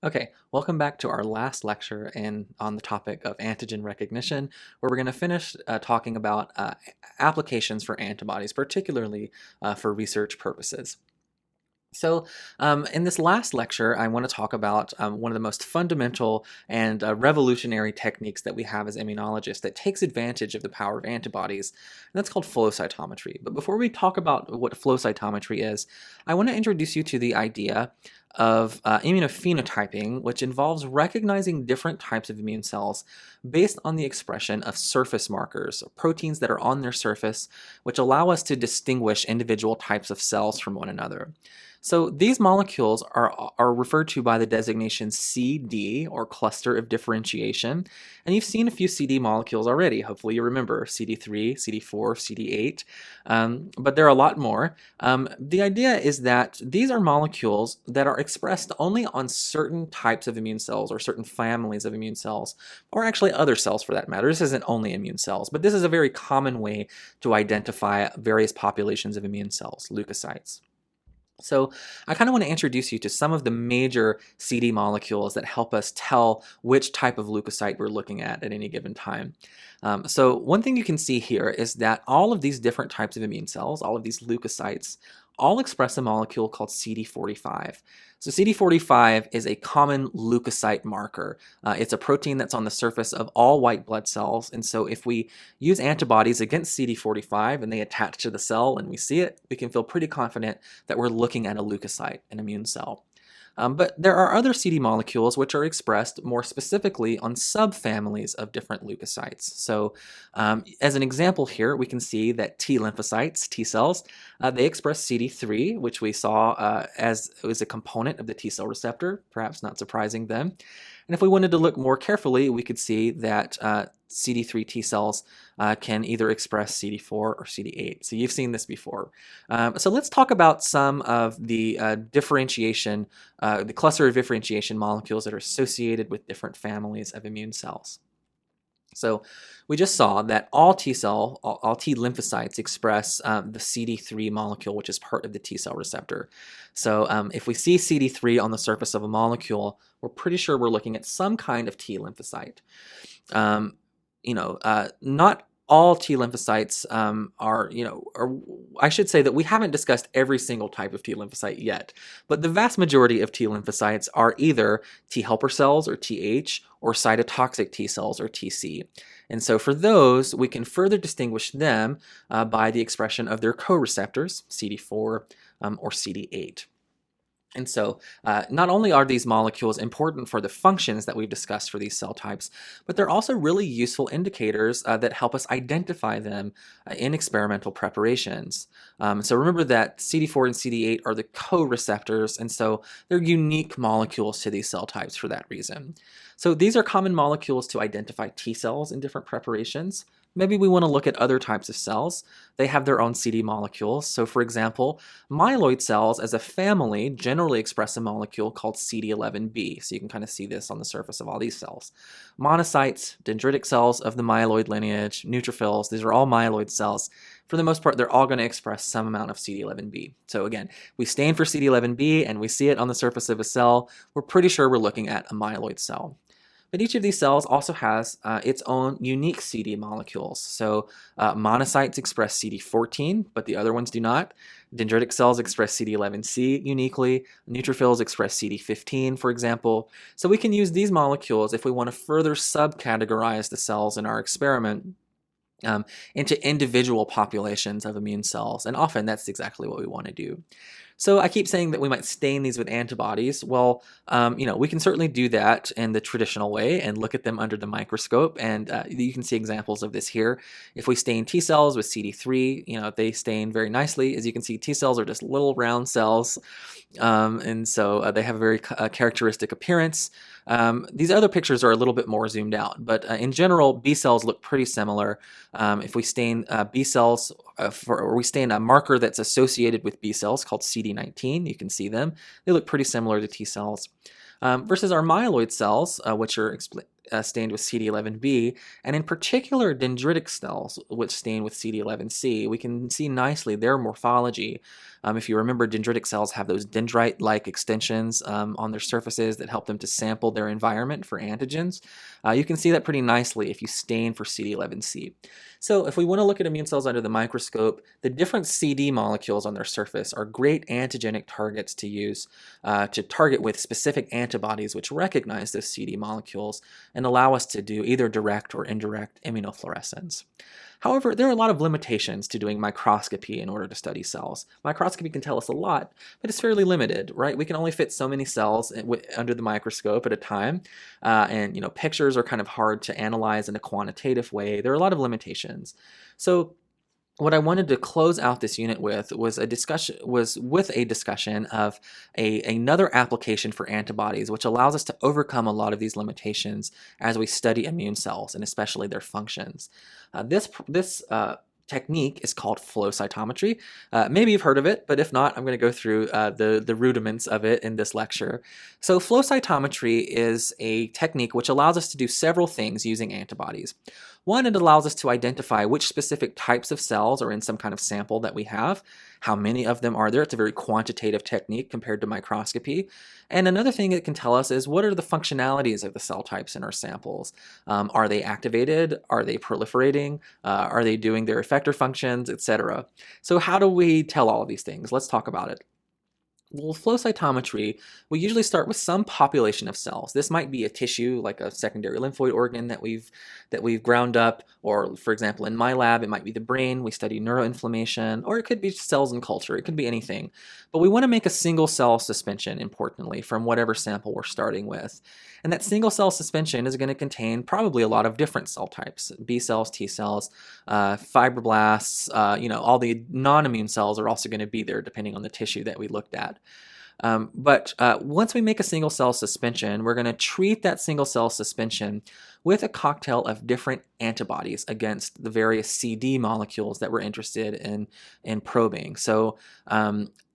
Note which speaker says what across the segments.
Speaker 1: Okay, welcome back to our last lecture on the topic of antigen recognition, where we're going to finish talking about applications for antibodies, particularly for research purposes. So, in this last lecture, I want to talk about one of the most fundamental and revolutionary techniques that we have as immunologists that takes advantage of the power of antibodies, and that's called flow cytometry. But before we talk about what flow cytometry is, I want to introduce you to the idea of immunophenotyping, which involves recognizing different types of immune cells based on the expression of surface markers, proteins that are on their surface, which allow us to distinguish individual types of cells from one another. So these molecules are referred to by the designation CD, or cluster of differentiation. And you've seen a few CD molecules already. Hopefully you remember CD3, CD4, CD8, but there are a lot more. The idea is that these are molecules that are expressed only on certain types of immune cells or certain families of immune cells, or actually other cells for that matter. This isn't only immune cells, but this is a very common way to identify various populations of immune cells, leukocytes. So I kind of want to introduce you to some of the major CD molecules that help us tell which type of leukocyte we're looking at any given time. So one thing you can see here is that all of these different types of immune cells, all of these leukocytes, all express a molecule called CD45. So CD45 is a common leukocyte marker. It's a protein that's on the surface of all white blood cells, and so if we use antibodies against CD45 and they attach to the cell and we see it, we can feel pretty confident that we're looking at a leukocyte, an immune cell. But there are other CD molecules which are expressed more specifically on subfamilies of different leukocytes. So as an example here, we can see that T lymphocytes, T cells, they express CD3, which we saw as a component of the T cell receptor, perhaps not surprising then. And if we wanted to look more carefully, we could see that CD3 T cells can either express CD4 or CD8. So you've seen this before. So let's talk about some of the differentiation, the cluster of differentiation molecules that are associated with different families of immune cells. So we just saw that all T lymphocytes express the CD3 molecule, which is part of the T cell receptor. So if we see CD3 on the surface of a molecule, we're pretty sure we're looking at some kind of T lymphocyte. Not all T lymphocytes I should say that we haven't discussed every single type of T lymphocyte yet, but the vast majority of T lymphocytes are either T helper cells, or Th, or cytotoxic T cells, or Tc. And so for those, we can further distinguish them by the expression of their co-receptors, CD4 or CD8. And so not only are these molecules important for the functions that we've discussed for these cell types, but they're also really useful indicators that help us identify them in experimental preparations. So remember that CD4 and CD8 are the co-receptors, and so they're unique molecules to these cell types for that reason. So these are common molecules to identify T cells in different preparations. Maybe we want to look at other types of cells. They have their own CD molecules. So for example, myeloid cells as a family generally express a molecule called CD11b. So you can kind of see this on the surface of all these cells. Monocytes, dendritic cells of the myeloid lineage, neutrophils, these are all myeloid cells. For the most part, they're all going to express some amount of CD11b. So again, we stain for CD11b and we see it on the surface of a cell. We're pretty sure we're looking at a myeloid cell. But each of these cells also has its own unique CD molecules. So monocytes express CD14, but the other ones do not. Dendritic cells express CD11c uniquely. Neutrophils express CD15, for example. So we can use these molecules if we want to further subcategorize the cells in our experiment into individual populations of immune cells. And often that's exactly what we want to do. So I keep saying that we might stain these with antibodies. Well, we can certainly do that in the traditional way and look at them under the microscope. And you can see examples of this here. If we stain T cells with CD3, they stain very nicely. As you can see, T cells are just little round cells. And so they have a very characteristic appearance. These other pictures are a little bit more zoomed out, but in general, B cells look pretty similar. If we stain B cells, or we stain a marker that's associated with B cells called CD19, you can see them. They look pretty similar to T cells. Versus our myeloid cells, which are stained with CD11b, and in particular dendritic cells, which stain with CD11c, we can see nicely their morphology. If you remember, dendritic cells have those dendrite-like extensions on their surfaces that help them to sample their environment for antigens. You can see that pretty nicely if you stain for CD11C. So if we want to look at immune cells under the microscope, the different CD molecules on their surface are great antigenic targets to use to target with specific antibodies which recognize those CD molecules and allow us to do either direct or indirect immunofluorescence. However, there are a lot of limitations to doing microscopy in order to study cells. Microscopy can tell us a lot, but it's fairly limited, right? We can only fit so many cells under the microscope at a time, and pictures are kind of hard to analyze in a quantitative way. There are a lot of limitations. So what I wanted to close out this unit with was a discussion of another application for antibodies, which allows us to overcome a lot of these limitations as we study immune cells and especially their functions. This technique is called flow cytometry. Maybe you've heard of it, but if not, I'm going to go through the rudiments of it in this lecture. So flow cytometry is a technique which allows us to do several things using antibodies. One, it allows us to identify which specific types of cells are in some kind of sample that we have. How many of them are there? It's a very quantitative technique compared to microscopy. And another thing it can tell us is what are the functionalities of the cell types in our samples? Are they activated? Are they proliferating? Are they doing their effector functions, etc.? So how do we tell all of these things? Let's talk about it. Well, flow cytometry, we usually start with some population of cells. This might be a tissue, like a secondary lymphoid organ that we've ground up, or for example, in my lab, it might be the brain. We study neuroinflammation, or it could be cells in culture. It could be anything. But we want to make a single cell suspension, importantly, from whatever sample we're starting with. And that single cell suspension is going to contain probably a lot of different cell types: B cells, T cells, fibroblasts. All the non-immune cells are also going to be there, depending on the tissue that we looked at. But once we make a single cell suspension, we're going to treat that single cell suspension with a cocktail of different antibodies against the various CD molecules that we're interested in probing. So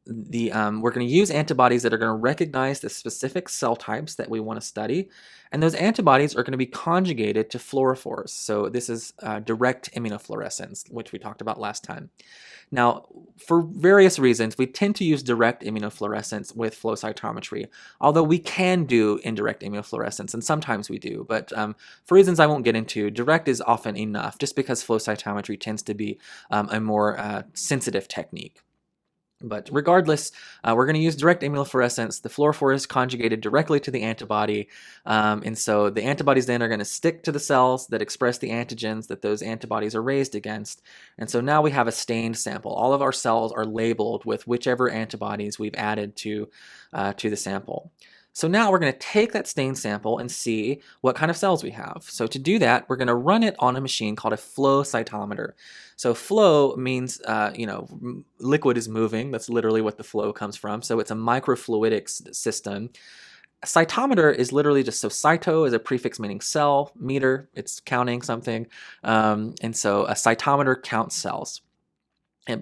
Speaker 1: we're going to use antibodies that are going to recognize the specific cell types that we want to study, and those antibodies are going to be conjugated to fluorophores. So this is direct immunofluorescence, which we talked about last time. Now, for various reasons, we tend to use direct immunofluorescence with flow cytometry, although we can do indirect immunofluorescence, and sometimes we do. But for reasons I won't get into, direct is often enough, just because flow cytometry tends to be a more sensitive technique. But regardless, we're going to use direct immunofluorescence. The fluorophore is conjugated directly to the antibody, and so the antibodies then are going to stick to the cells that express the antigens that those antibodies are raised against. And so now we have a stained sample. All of our cells are labeled with whichever antibodies we've added to the sample. So now we're going to take that stained sample and see what kind of cells we have. So to do that, we're going to run it on a machine called a flow cytometer. So flow means, liquid is moving. That's literally what the flow comes from. So it's a microfluidics system. A cytometer is literally just, so cyto is a prefix meaning cell, meter, it's counting something. And so a cytometer counts cells,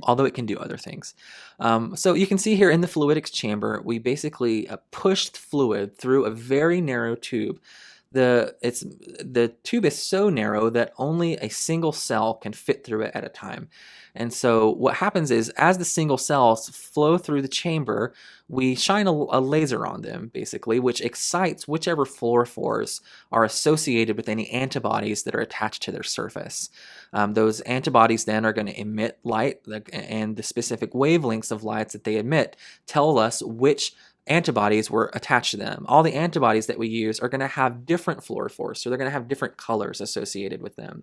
Speaker 1: although it can do other things. So you can see here in the fluidics chamber, we basically pushed fluid through a very narrow tube. The tube is so narrow that only a single cell can fit through it at a time. And so what happens is, as the single cells flow through the chamber, we shine a laser on them, basically, which excites whichever fluorophores are associated with any antibodies that are attached to their surface. Those antibodies then are going to emit light, and the specific wavelengths of lights that they emit tell us which antibodies were attached to them. All the antibodies that we use are going to have different fluorophores, so they're going to have different colors associated with them.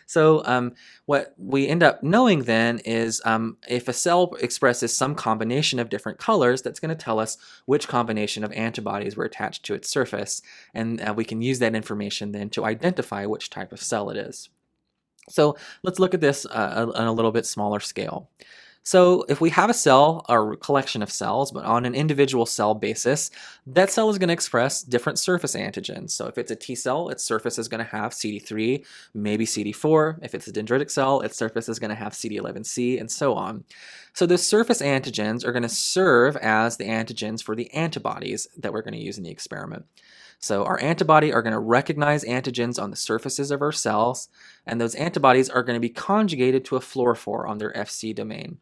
Speaker 1: So what we end up knowing then is if a cell expresses some combination of different colors, that's going to tell us which combination of antibodies were attached to its surface, and we can use that information then to identify which type of cell it is. So let's look at this on a little bit smaller scale. So if we have a cell or collection of cells, but on an individual cell basis, that cell is going to express different surface antigens. So if it's a T cell, its surface is going to have CD3, maybe CD4. If it's a dendritic cell, its surface is going to have CD11C, and so on. So those surface antigens are going to serve as the antigens for the antibodies that we're going to use in the experiment. So our antibody are going to recognize antigens on the surfaces of our cells, and those antibodies are going to be conjugated to a fluorophore on their Fc domain.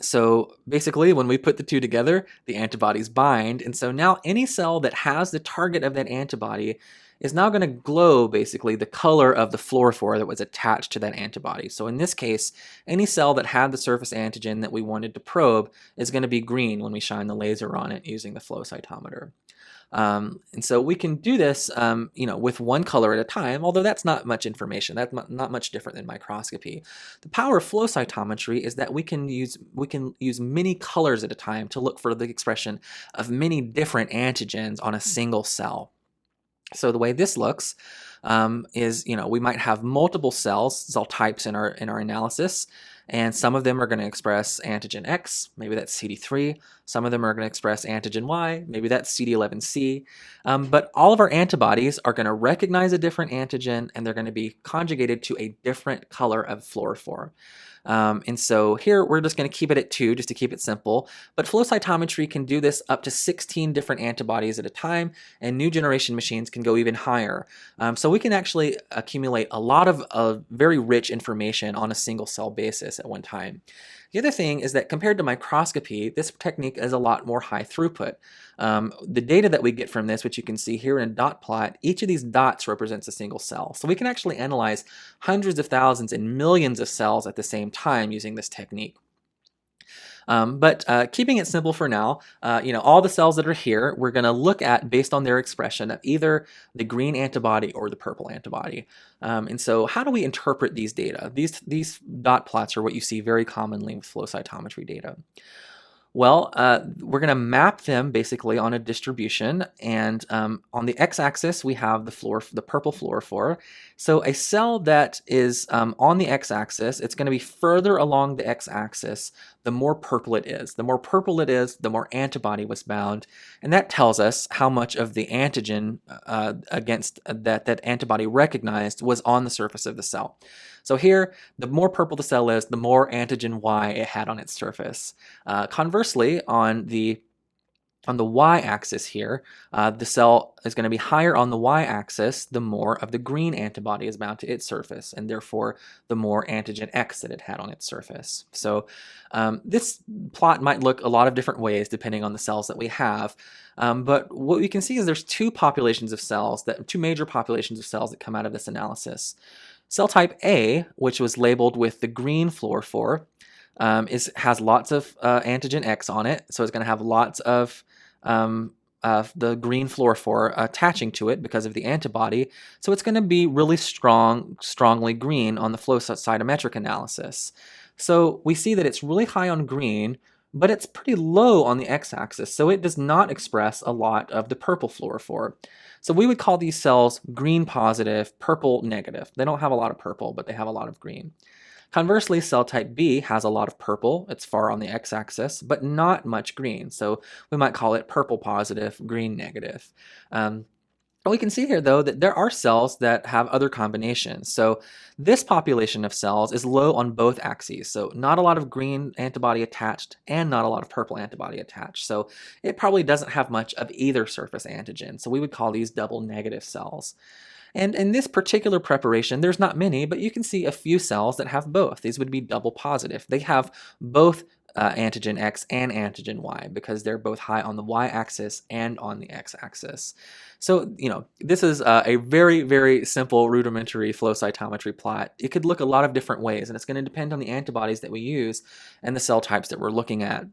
Speaker 1: So basically, when we put the two together, the antibodies bind, and so now any cell that has the target of that antibody is now going to glow basically the color of the fluorophore that was attached to that antibody. So in this case, any cell that had the surface antigen that we wanted to probe is going to be green when we shine the laser on it using the flow cytometer. And so we can do this, with one color at a time, although that's not much information. That's not much different than microscopy. The power of flow cytometry is that we can use many colors at a time to look for the expression of many different antigens on a single cell. So the way this looks is, we might have multiple cell types in our analysis, and some of them are going to express antigen X, maybe that's CD3. Some of them are going to express antigen Y, maybe that's CD11C. But all of our antibodies are going to recognize a different antigen, and they're going to be conjugated to a different color of fluorophore. And so here we're just going to keep it at 2 just to keep it simple, but flow cytometry can do this up to 16 different antibodies at a time, and new generation machines can go even higher. So we can actually accumulate a lot of very rich information on a single cell basis at one time. The other thing is that compared to microscopy, this technique is a lot more high throughput. The data that we get from this, which you can see here in a dot plot, each of these dots represents a single cell. So we can actually analyze hundreds of thousands and millions of cells at the same time using this technique. But keeping it simple for now, all the cells that are here, we're going to look at based on their expression of either the green antibody or the purple antibody. And so how do we interpret these data? These dot plots are what you see very commonly with flow cytometry data. Well, we're going to map them basically on a distribution, and on the x-axis we have the purple fluorophore. So a cell that is on the x-axis, it's going to be further along the x-axis the more purple it is. The more purple it is, the more antibody was bound, and that tells us how much of the antigen against that antibody recognized was on the surface of the cell. So here, the more purple the cell is, the more antigen Y it had on its surface. Conversely, on the y-axis here, the cell is going to be higher on the y-axis the more of the green antibody is bound to its surface, and therefore the more antigen X that it had on its surface. So this plot might look a lot of different ways depending on the cells that we have, but what we can see is there's two major populations of cells that come out of this analysis. Cell type A, which was labeled with the green fluorophore, has lots of antigen X on it, so it's going to have lots of the green fluorophore attaching to it because of the antibody, so it's going to be really strongly green on the flow cytometric analysis. So we see that it's really high on green, but it's pretty low on the x-axis, so it does not express a lot of the purple fluorophore. So we would call these cells green positive, purple negative. They don't have a lot of purple, but they have a lot of green. Conversely, cell type B has a lot of purple. It's far on the x-axis, but not much green. So we might call it purple positive, green negative. We can see here, though, that there are cells that have other combinations. So this population of cells is low on both axes. So not a lot of green antibody attached and not a lot of purple antibody attached. So it probably doesn't have much of either surface antigen. So we would call these double negative cells. And in this particular preparation, there's not many, but you can see a few cells that have both. These would be double positive. They have both antigen X and antigen Y because they're both high on the Y-axis and on the X-axis. So, this is a very, very simple rudimentary flow cytometry plot. It could look a lot of different ways, and it's going to depend on the antibodies that we use and the cell types that we're looking at.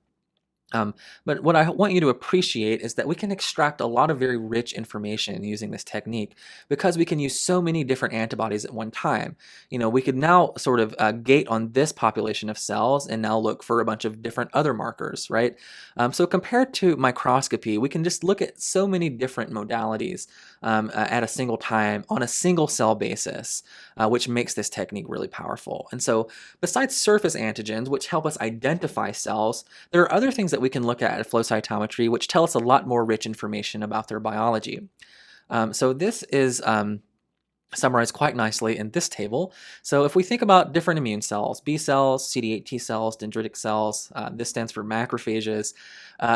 Speaker 1: But what I want you to appreciate is that we can extract a lot of very rich information using this technique because we can use so many different antibodies at one time. We could now sort of gate on this population of cells and now look for a bunch of different other markers, right? So compared to microscopy, we can just look at so many different modalities at a single time on a single cell basis, which makes this technique really powerful. And so besides surface antigens, which help us identify cells, there are other things that we can look at flow cytometry which tell us a lot more rich information about their biology. So this is summarized quite nicely in this table. So if we think about different immune cells, B cells, CD8 T cells, dendritic cells, this stands for macrophages,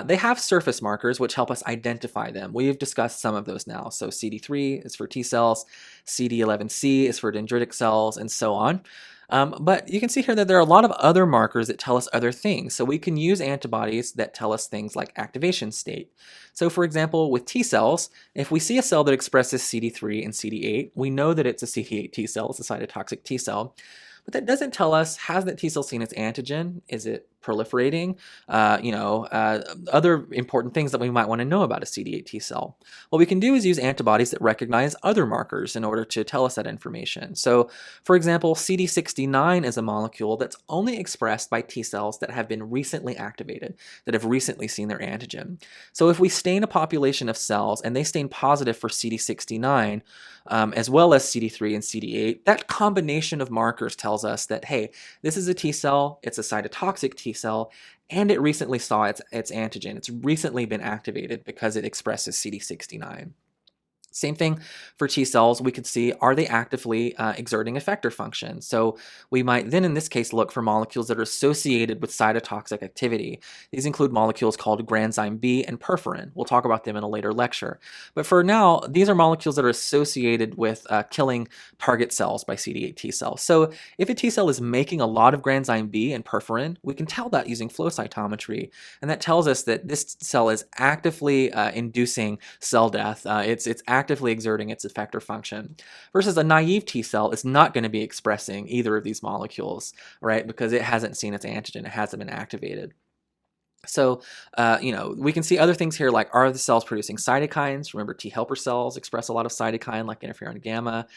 Speaker 1: they have surface markers which help us identify them. We've discussed some of those now. So CD3 is for T cells, CD11C is for dendritic cells, and so on. But you can see here that there are a lot of other markers that tell us other things. So we can use antibodies that tell us things like activation state. So for example, with T cells, if we see a cell that expresses CD3 and CD8, we know that it's a CD8 T cell, it's a cytotoxic T cell. But that doesn't tell us, has that T cell seen its antigen? Is it proliferating? Other important things that we might want to know about a CD8 T cell. What we can do is use antibodies that recognize other markers in order to tell us that information. So, for example, CD69 is a molecule that's only expressed by T cells that have been recently activated, that have recently seen their antigen. So if we stain a population of cells and they stain positive for CD69, as well as CD3 and CD8, that combination of markers tells us that, hey, this is a T cell, it's a cytotoxic T cell, and it recently saw its antigen. It's recently been activated because it expresses CD69. Same thing for T cells. We could see, are they actively exerting effector function? So we might then in this case look for molecules that are associated with cytotoxic activity. These include molecules called granzyme B and perforin. We'll talk about them in a later lecture. But for now, these are molecules that are associated with killing target cells by CD8 T cells. So if a T cell is making a lot of granzyme B and perforin, we can tell that using flow cytometry. And that tells us that this cell is actively inducing cell death. It's actively exerting its effector function, versus a naive T cell is not going to be expressing either of these molecules, right? Because it hasn't seen its antigen, it hasn't been activated. So, we can see other things here, like are the cells producing cytokines? Remember, T helper cells express a lot of cytokine, like interferon gamma.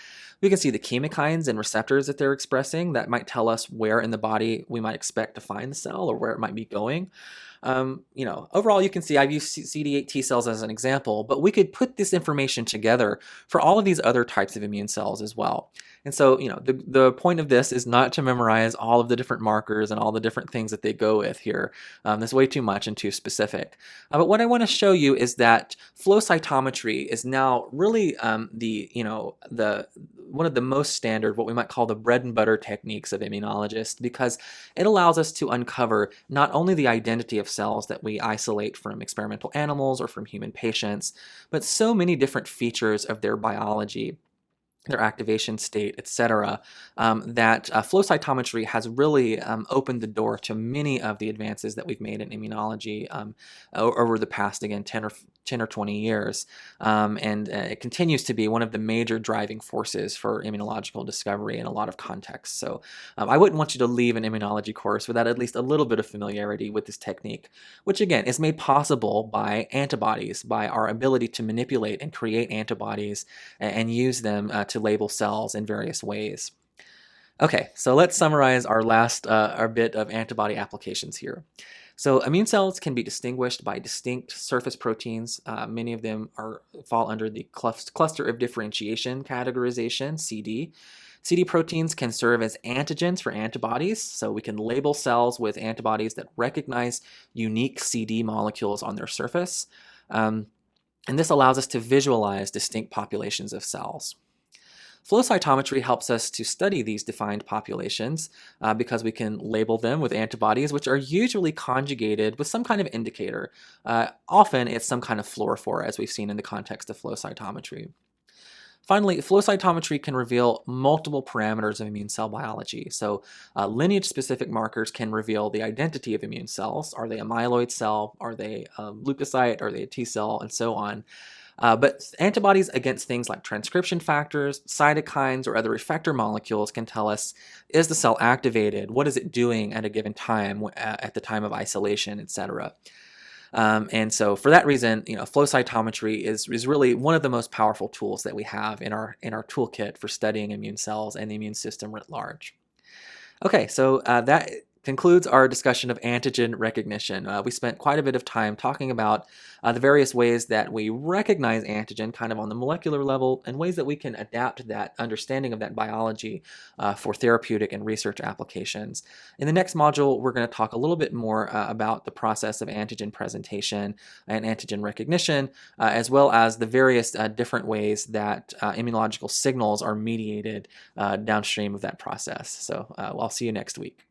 Speaker 1: We can see the chemokines and receptors that they're expressing. That might tell us where in the body we might expect to find the cell or where it might be going. Overall, you can see I've used CD8 T cells as an example, but we could put this information together for all of these other types of immune cells as well. And so, the point of this is not to memorize all of the different markers and all the different things that they go with here. That's way too much and too specific. But what I want to show you is that flow cytometry is now really one of the most standard, what we might call the bread and butter techniques of immunologists, because it allows us to uncover not only the identity of cells that we isolate from experimental animals or from human patients, but so many different features of their biology, their activation state, etc., that flow cytometry has really opened the door to many of the advances that we've made in immunology over the past, again, 10 or 20 years. It continues to be one of the major driving forces for immunological discovery in a lot of contexts. So I wouldn't want you to leave an immunology course without at least a little bit of familiarity with this technique, which again is made possible by antibodies, by our ability to manipulate and create antibodies and use them to label cells in various ways. Okay, so let's summarize our bit of antibody applications here. So immune cells can be distinguished by distinct surface proteins. Many of them fall under the cluster of differentiation categorization, CD. CD proteins can serve as antigens for antibodies, so we can label cells with antibodies that recognize unique CD molecules on their surface. And this allows us to visualize distinct populations of cells. Flow cytometry helps us to study these defined populations because we can label them with antibodies, which are usually conjugated with some kind of indicator. Often it's some kind of fluorophore, as we've seen in the context of flow cytometry. Finally, flow cytometry can reveal multiple parameters of immune cell biology. So lineage-specific markers can reveal the identity of immune cells. Are they a myeloid cell? Are they a leukocyte? Are they a T cell? And so on. But antibodies against things like transcription factors, cytokines, or other effector molecules can tell us, is the cell activated? What is it doing at a given time, at the time of isolation, etc.? And so for that reason, flow cytometry is really one of the most powerful tools that we have in our toolkit for studying immune cells and the immune system writ large. Okay, so that concludes our discussion of antigen recognition. We spent quite a bit of time talking about the various ways that we recognize antigen kind of on the molecular level and ways that we can adapt that understanding of that biology for therapeutic and research applications. In the next module, we're going to talk a little bit more about the process of antigen presentation and antigen recognition, as well as the various different ways that immunological signals are mediated downstream of that process. So I'll see you next week.